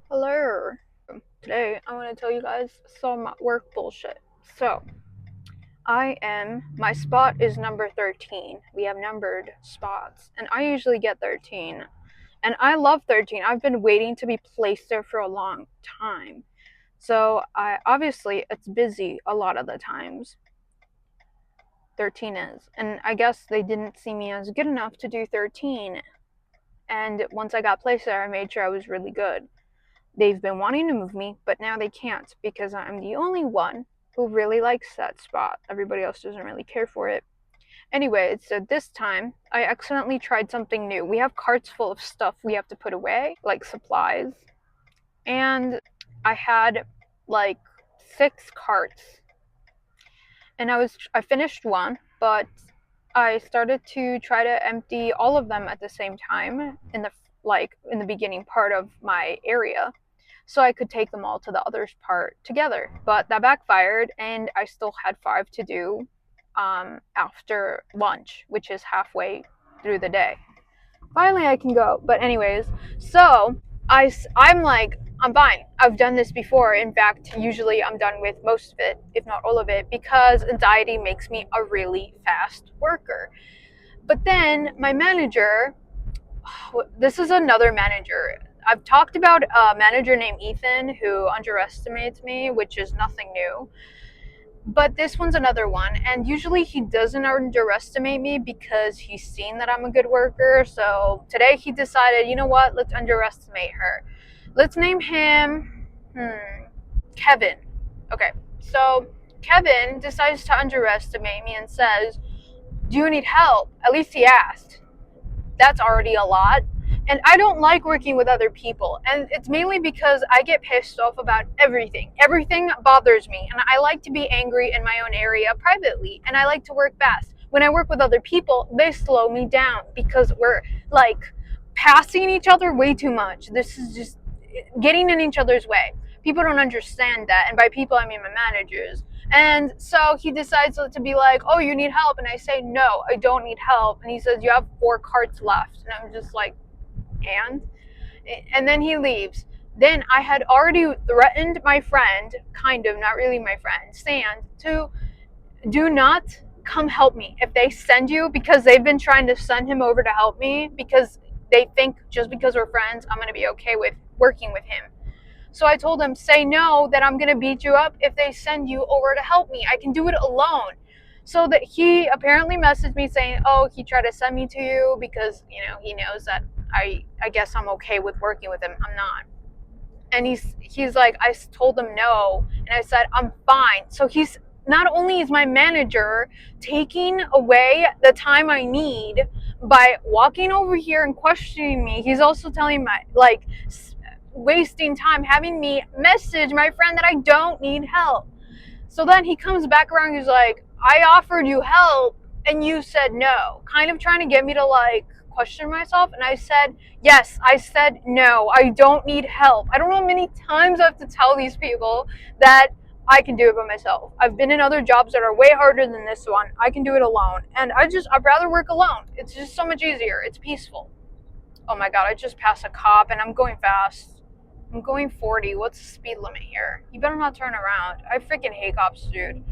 Hello. Today I want to tell you guys some work bullshit. So, my spot is number 13. We have numbered spots, and I usually get 13. And I love 13. I've been waiting to be placed there for a long time. So, obviously it's busy a lot of the times. 13 is. And I guess they didn't see me as good enough to do 13. And once I got placed there, I made sure I was really good. They've been wanting to move me, but now they can't because I'm the only one who really likes that spot. Everybody else doesn't really care for it. Anyway, so this time I accidentally tried something new. We have carts full of stuff we have to put away, like supplies. And I had like 6 carts. And I finished one, but I started to try to empty all of them at the same time in the beginning part of my area so I could take them all to the other part together. But that backfired, and I still had 5 to do after lunch, which is halfway through the day. Finally, I can go. But anyways, so I'm like, I'm fine. I've done this before. In fact, usually I'm done with most of it, if not all of it, because anxiety makes me a really fast worker. But then my manager, this is another manager. I've talked about a manager named Ethan who underestimates me, which is nothing new. But this one's another one, and usually he doesn't underestimate me because he's seen that I'm a good worker. So today he decided, you know what, let's underestimate her. Let's name him Kevin. Okay, so Kevin decides to underestimate me and says, do you need help? At least he asked. That's already a lot. And I don't like working with other people. And it's mainly because I get pissed off about everything. Everything bothers me. And I like to be angry in my own area privately. And I like to work fast. When I work with other people, they slow me down because we're like passing each other way too much. This is just getting in each other's way. People don't understand that. And by people, I mean my managers. And so he decides to be like, oh, you need help. And I say, no, I don't need help. And he says, you have 4 carts left. And I'm just like, and? And then he leaves. Then I had already threatened my friend, kind of, not really my friend, Sand, to do not come help me. If they send you, because they've been trying to send him over to help me, because they think just because we're friends, I'm going to be okay with working with him. So I told him, say no, that I'm going to beat you up if they send you over to help me. I can do it alone. So that he apparently messaged me saying, oh, he tried to send me to you because, he knows that I guess I'm okay with working with him. I'm not. And he's like, I told him no. And I said, I'm fine. So he's not only is my manager taking away the time I need by walking over here and questioning me, he's also telling my, like, wasting time having me message my friend that I don't need help. So then he comes back around, he's like, I offered you help and you said no, kind of trying to get me to like question myself. And I said, yes, I said no, I don't need help. I don't know how many times I have to tell these people that I can do it by myself. I've been in other jobs that are way harder than this one. I can do it alone. And I'd rather work alone. It's just so much easier. It's peaceful. Oh my god, I just passed a cop and I'm going fast. I'm going 40. What's the speed limit here? You better not turn around. I freaking hate cops, dude.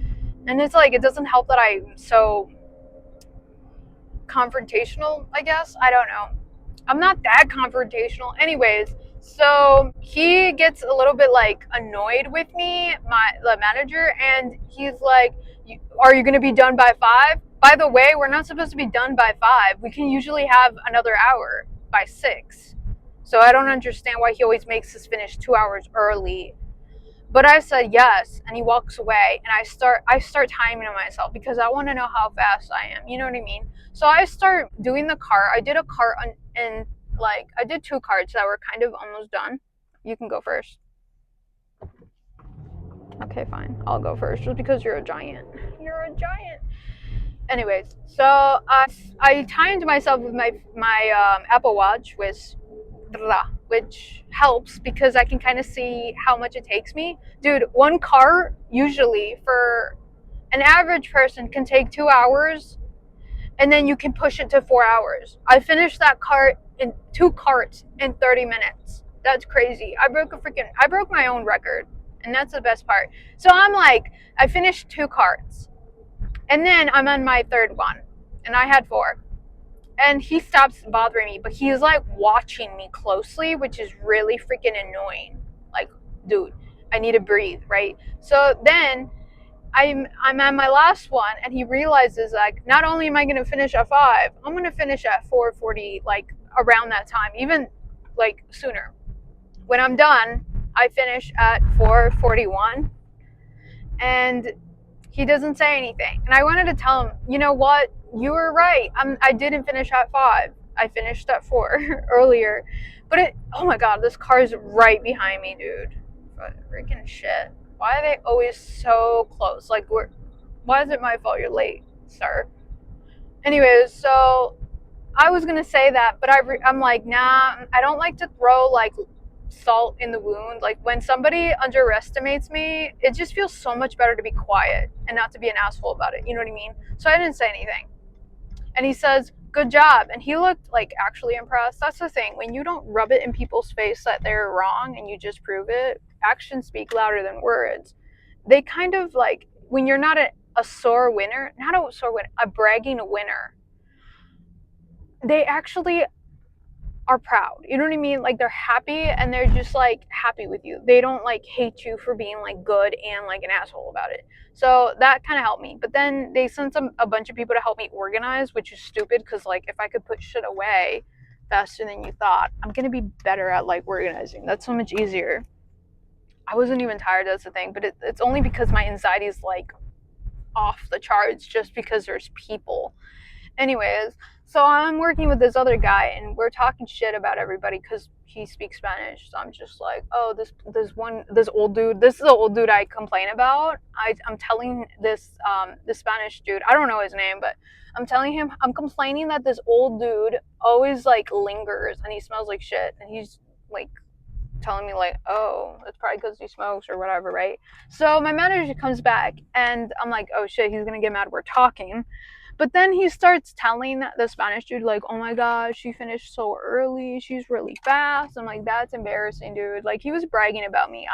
And it's like, it doesn't help that I'm so confrontational, I guess. I don't know. I'm not that confrontational. Anyways, so he gets a little bit like annoyed with me, the manager, and he's like, are you going to be done by 5? By the way, we're not supposed to be done by 5. We can usually have another hour by 6. So I don't understand why he always makes us finish 2 hours early. But I said yes, and he walks away, and I start timing myself because I want to know how fast I am. You know what I mean? So I start doing the cart. I did a cart and like I did 2 carts that were kind of almost done. You can go first. Okay, fine. I'll go first just because you're a giant. You're a giant. Anyways, so I timed myself with my Apple Watch which helps because I can kind of see how much it takes me. Dude, 1 cart usually for an average person can take 2 hours, and then you can push it to 4 hours. I finished that cart in 2 carts in 30 minutes. That's crazy. I broke my own record. And that's the best part. So I'm like, I finished 2 cards. And then I'm on my 3rd one. And I had 4. And he stops bothering me, but he's like watching me closely, which is really freaking annoying. Like, dude, I need to breathe, right? So then I'm at my last one, and he realizes like not only am I going to finish at 5, I'm going to finish at 4:40, like around that time, even like sooner. When I'm done, I finish at 4:41, and he doesn't say anything. And I wanted to tell him, you know what? You were right. I didn't finish at 5. I finished at 4 earlier. But oh my god, this car is right behind me, dude. Freaking shit. Why are they always so close? Like, why is it my fault you're late, sir? Anyways, so I was gonna say that, but I'm like, nah, I don't like to throw like salt in the wound. Like when somebody underestimates me, it just feels so much better to be quiet and not to be an asshole about it. You know what I mean? So I didn't say anything. And he says, good job. And he looked like actually impressed. That's the thing. When you don't rub it in people's face that they're wrong and you just prove it, actions speak louder than words. They kind of like, when you're not a sore winner, not a sore winner, a bragging winner, they actually are proud. You know what I mean? Like they're happy and they're just like happy with you. They don't like hate you for being like good and like an asshole about it. So that kind of helped me. But then they sent a bunch of people to help me organize, which is stupid because like if I could put shit away faster than you thought, I'm gonna be better at like organizing. That's so much easier. I wasn't even tired, that's the thing, but it's only because my anxiety is like off the charts just because there's people. Anyways, so I'm working with this other guy and we're talking shit about everybody because he speaks Spanish. So I'm just like, oh, this old dude. This is the old dude I complain about. I'm telling this Spanish dude. I don't know his name, but I'm telling him I'm complaining that this old dude always like lingers and he smells like shit and he's like telling me like, oh, it's probably because he smokes or whatever, right? So my manager comes back and I'm like, oh shit, he's gonna get mad we're talking. But then he starts telling the Spanish dude, like, oh my gosh, she finished so early. She's really fast. I'm like, that's embarrassing, dude. Like, he was bragging about me.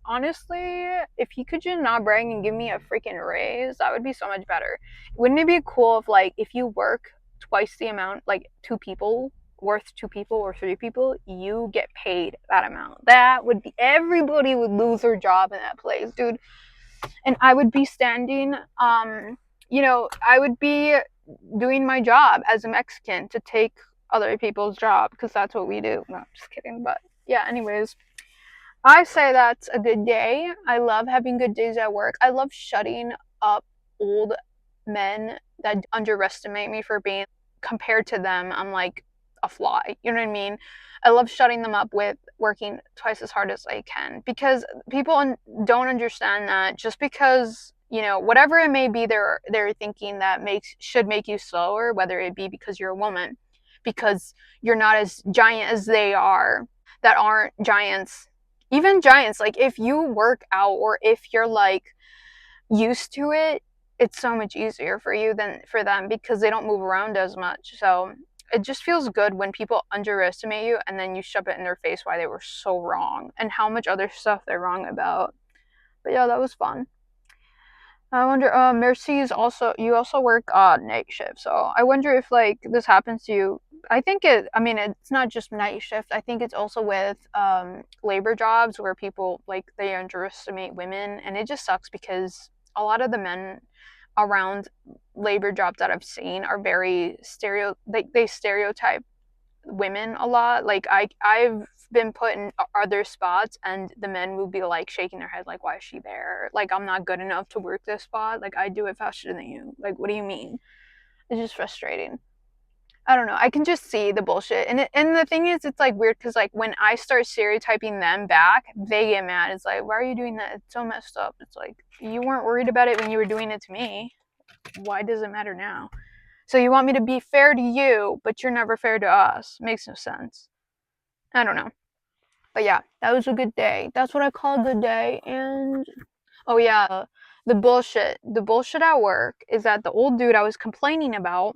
Honestly, if he could just not brag and give me a freaking raise, that would be so much better. Wouldn't it be cool if, like, if you work twice the amount, like, 2 people, worth 2 people or 3 people, you get paid that amount? That would be, everybody would lose their job in that place, dude. And I would be standing, I would be doing my job as a Mexican to take other people's job because that's what we do. No, just kidding. But yeah, anyways, I say that's a good day. I love having good days at work. I love shutting up old men that underestimate me for being compared to them. I'm like a fly. You know what I mean? I love shutting them up with working twice as hard as I can because people don't understand that just because whatever it may be they're thinking that should make you slower, whether it be because you're a woman, because you're not as giant as they are, that aren't giants. Even giants, like if you work out or if you're like used to it, it's so much easier for you than for them because they don't move around as much. So it just feels good when people underestimate you and then you shove it in their face why they were so wrong and how much other stuff they're wrong about. But yeah, that was fun. I wonder, Mercy you also work night shift, so I wonder if like this happens to you. I mean, it's not just night shift. I think it's also with labor jobs where people like they underestimate women, and it just sucks because a lot of the men around labor jobs that I've seen are very they stereotype women a lot. Like I've been put in other spots and the men will be like shaking their head like, why is she there? Like, I'm not good enough to work this spot. Like, I do it faster than you. Like, what do you mean? It's just frustrating. I don't know. I can just see the bullshit. And the thing is, it's like weird because like when I start stereotyping them back, they get mad. It's like, why are you doing that? It's so messed up. It's like, you weren't worried about it when you were doing it to me. Why does it matter now? So you want me to be fair to you, but you're never fair to us. Makes no sense. I don't know. But yeah, that was a good day. That's what I call a good day. And oh yeah, the bullshit. The bullshit at work is that the old dude I was complaining about,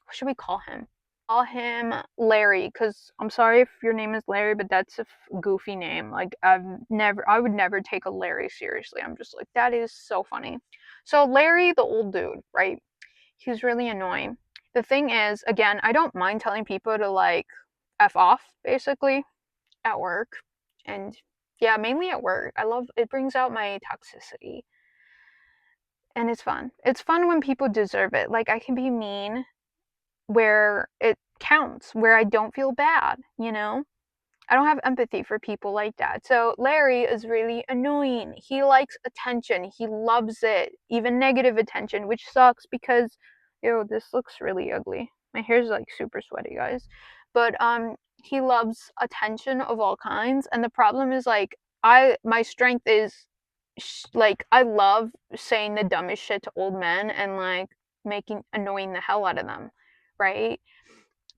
what should we call him? call him Larry, because I'm sorry if your name is Larry, but that's a goofy name. Like, I would never take a Larry seriously. I'm just like, that is so funny. So, Larry, the old dude, right? He's really annoying. The thing is, again, I don't mind telling people to, like, F off, basically, at work. And yeah, mainly at work. I love it, brings out my toxicity. And it's fun. It's fun when people deserve it. Like, I can be mean where it counts, where I don't feel bad, you know? I don't have empathy for people like that. So Larry is really annoying. He likes attention. He loves it, even negative attention, which sucks because, ew, this looks really ugly. My hair's like super sweaty, guys. But he loves attention of all kinds, and the problem is like my strength is like I love saying the dumbest shit to old men and like making annoying the hell out of them, right?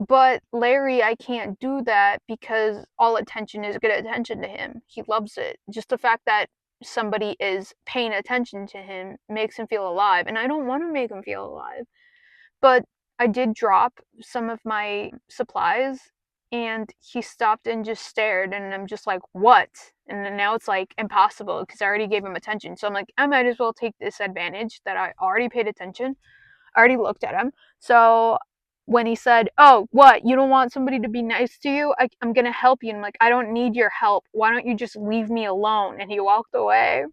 But Larry, I can't do that because all attention is good attention to him. He loves it. Just the fact that somebody is paying attention to him makes him feel alive, and I don't want to make him feel alive. But I did drop some of my supplies, and he stopped and just stared, and I'm just like, what? And then now it's like impossible because I already gave him attention. So I'm like, I might as well take this advantage that I already paid attention. I already looked at him. So when he said, "Oh, what? You don't want somebody to be nice to you? I'm gonna help you." And I'm like, "I don't need your help. Why don't you just leave me alone?" And he walked away.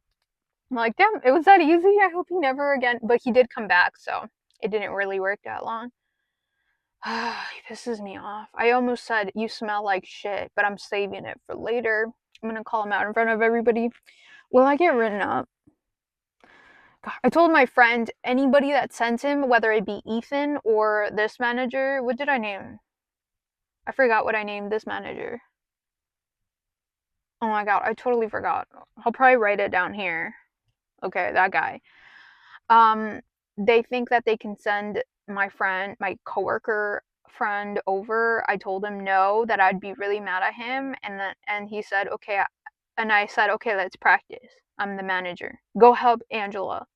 I'm like, "Damn, it was that easy. I hope he never again." But he did come back, so it didn't really work that long. He pisses me off. I almost said, "You smell like shit," but I'm saving it for later. I'm gonna call him out in front of everybody. Will I get written up? I told my friend anybody that sends him, whether it be Ethan or this manager, what did I name? I forgot what I named this manager. Oh my god, I totally forgot. I'll probably write it down here. Okay, that guy. Um, they think that they can send my friend, my coworker friend over. I told him no, that I'd be really mad at him, and he said okay, and I said okay, let's practice. I'm the manager. Go help Angela.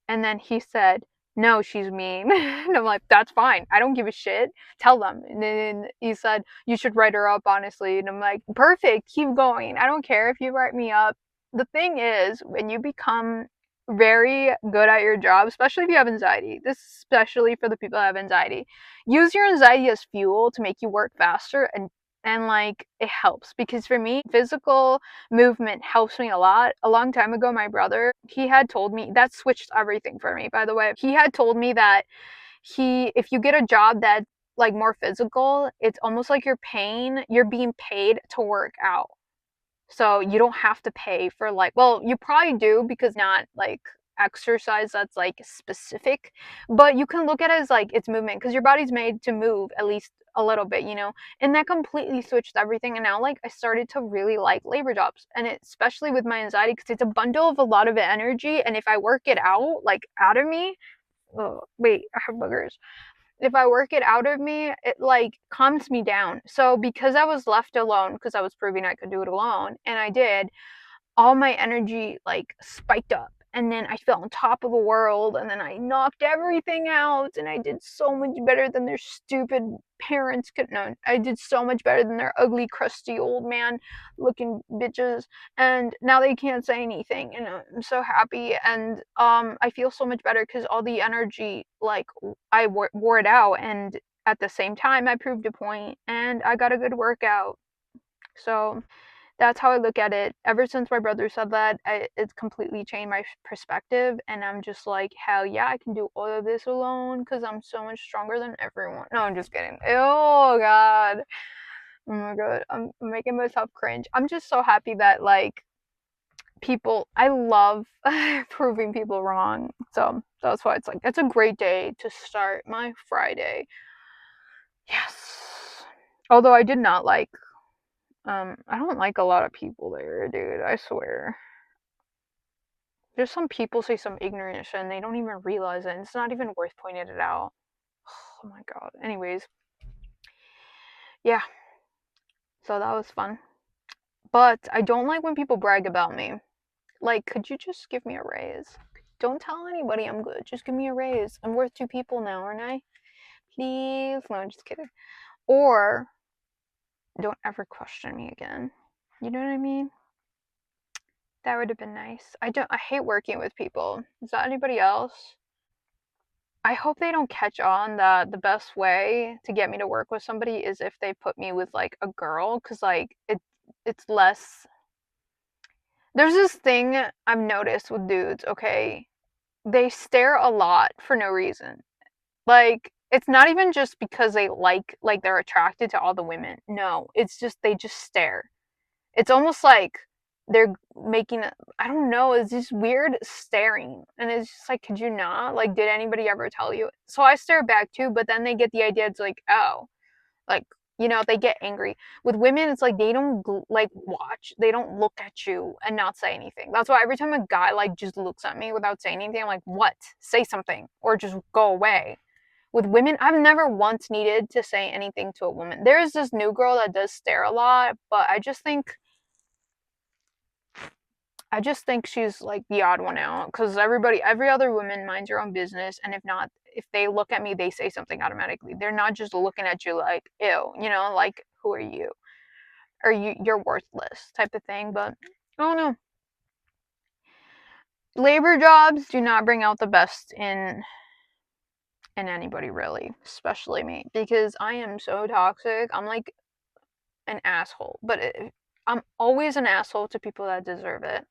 And then he said, "No, she's mean." And I'm like, "That's fine. I don't give a shit. Tell them." And then he said, "You should write her up, honestly." And I'm like, "Perfect. Keep going. I don't care if you write me up." The thing is, when you become very good at your job, especially if you have anxiety, this is especially for the people that have anxiety, use your anxiety as fuel to make you work faster and like it helps because for me physical movement helps me a lot. A long time ago, my brother, he had told me that switched everything for me, by the way. He had told me that if you get a job that's like more physical, it's almost like you're being paid to work out. So you don't have to pay for like, well, you probably do because not like exercise that's like specific, but you can look at it as like it's movement because your body's made to move at least a little bit, you know? And that completely switched everything. And now like I started to really like labor jobs and especially with my anxiety because it's a bundle of a lot of energy. And if I work it out, like out of me, oh, wait, I have boogers if I work it out of me, it like calms me down. So because I was left alone, because I was proving I could do it alone, and I did, all my energy like spiked up. And then I felt on top of the world, and then I knocked everything out, and I did so much better than their stupid parents could. No, I did so much better than their ugly, crusty old man looking bitches. And now they can't say anything, and I'm so happy. And I feel so much better because all the energy, like I wore it out, and at the same time, I proved a point, and I got a good workout. So that's how I look at it. Ever since my brother said that, it's completely changed my perspective, and I'm just like, hell yeah, I can do all of this alone because I'm so much stronger than everyone. No, I'm just kidding. Oh god, oh my god, I'm making myself cringe. I'm just so happy that like people, I love proving people wrong. So that's why it's like it's a great day to start my Friday. Yes. Although I did not like I don't like a lot of people there, dude. I swear. There's some people say some ignorant shit and they don't even realize it. And it's not even worth pointing it out. Oh my god. Anyways, yeah. So that was fun. But I don't like when people brag about me. Like, could you just give me a raise? Don't tell anybody I'm good. Just give me a raise. I'm worth two people now, aren't I? Please. No, I'm just kidding. Or don't ever question me again. You know what I mean? That would have been nice. I hate working with people. Is that anybody else? I hope they don't catch on that the best way to get me to work with somebody is if they put me with like a girl, cuz like it's less. There's this thing I've noticed with dudes, okay? They stare a lot for no reason. Like it's not even just because they like they're attracted to all the women. No, it's just they just stare. It's almost like they're making I don't know, it's just weird staring. And it's just like, could you not? Like, did anybody ever tell you? So I stare back too, but then they get the idea it's like, oh, like, they get angry. With women, it's like they don't like watch, they don't look at you and not say anything. That's why every time a guy like just looks at me without saying anything, I'm like, what? Say something or just go away. With women, I've never once needed to say anything to a woman. There is this new girl that does stare a lot, but I just think she's like the odd one out because every other woman minds your own business, and if not, if they look at me, they say something automatically. They're not just looking at you like, ew, like who are you? Or you're worthless type of thing. But I don't know. Labor jobs do not bring out the best in anybody really, especially me, because I am so toxic. I'm like an asshole, but I'm always an asshole to people that deserve it.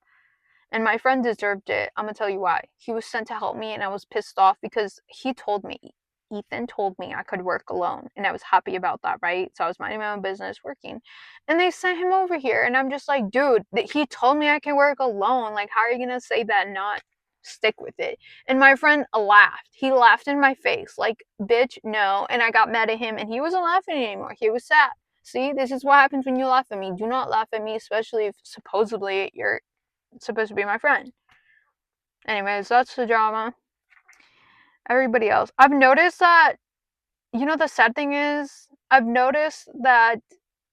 And my friend deserved it. I'm gonna tell you why. He was sent to help me, and I was pissed off because Ethan told me I could work alone, and I was happy about that, right? So I was minding my own business, working, and they sent him over here, and I'm just like, dude, he told me I can work alone. Like, how are you gonna say that and not stick with it? And my friend laughed. He laughed in my face, like, bitch, no. And I got mad at him, and he wasn't laughing anymore. He was sad. See, this is what happens when you laugh at me. Do not laugh at me, especially if supposedly you're supposed to be my friend. Anyways, that's the drama. Everybody else. I've noticed that, the sad thing is, I've noticed that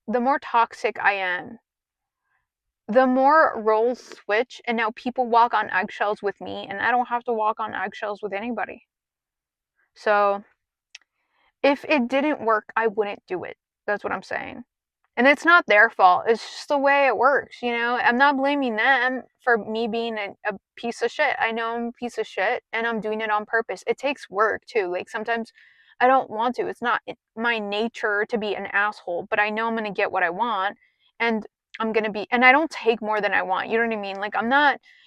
the more toxic I am, the more roles switch, and now people walk on eggshells with me, and I don't have to walk on eggshells with anybody. So, if it didn't work, I wouldn't do it. That's what I'm saying. And it's not their fault. It's just the way it works. I'm not blaming them for me being a piece of shit. I know I'm a piece of shit and I'm doing it on purpose. It takes work too. Like sometimes I don't want to. It's not my nature to be an asshole, but I know I'm going to get what I want and and I don't take more than I want. You know what I mean? Like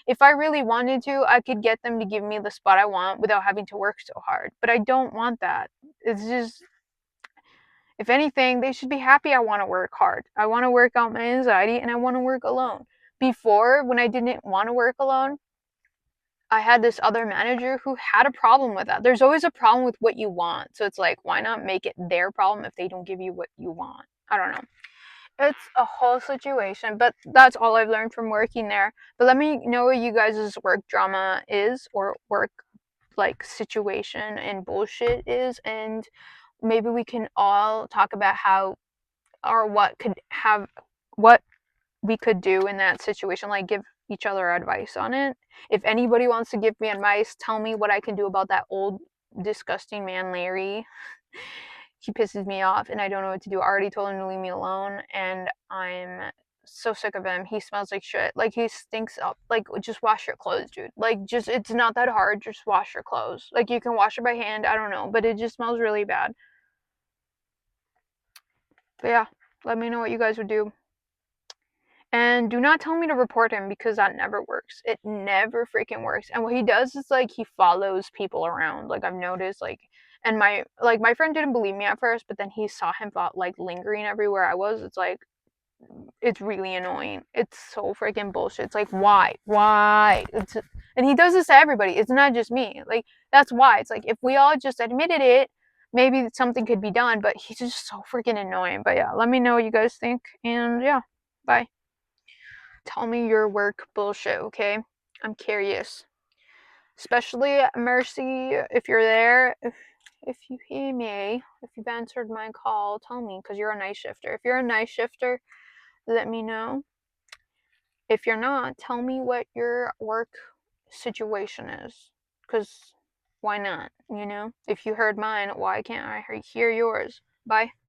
if I really wanted to, I could get them to give me the spot I want without having to work so hard. But I don't want that. It's just, if anything, they should be happy I want to work hard. I want to work out my anxiety and I want to work alone. Before, when I didn't want to work alone, I had this other manager who had a problem with that. There's always a problem with what you want. So it's like, why not make it their problem if they don't give you what you want? I don't know. It's a whole situation, but that's all I've learned from working there. But let me know what you guys' work drama is, or work like situation and bullshit is, and maybe we can all talk about how or what we could do in that situation, like give each other advice on it. If anybody wants to give me advice, tell me what I can do about that old disgusting man Larry. He pisses me off and I don't know what to do. I already told him to leave me alone and I'm so sick of him. He smells like shit. Like he stinks up. Like just wash your clothes, dude. Like just it's not that hard. Just wash your clothes. Like you can wash it by hand. I don't know, but it just smells really bad. But yeah, let me know what you guys would do. And do not tell me to report him because that never works. It never freaking works. And what he does is like he follows people around. Like I've noticed and my friend didn't believe me at first, but then he saw him like lingering everywhere I was. It's like it's really annoying. It's so freaking bullshit. It's like why? Why? And he does this to everybody. It's not just me. Like that's why. It's like if we all just admitted it, maybe something could be done, but he's just so freaking annoying. But yeah, let me know what you guys think and yeah. Bye. Tell me your work bullshit, okay? I'm curious. Especially Mercy, if you're there, if you hear me, if you've answered my call, tell me, because you're a night shifter. If you're a night shifter, let me know. If you're not, tell me what your work situation is, because why not? You know, if you heard mine, why can't I hear yours? Bye.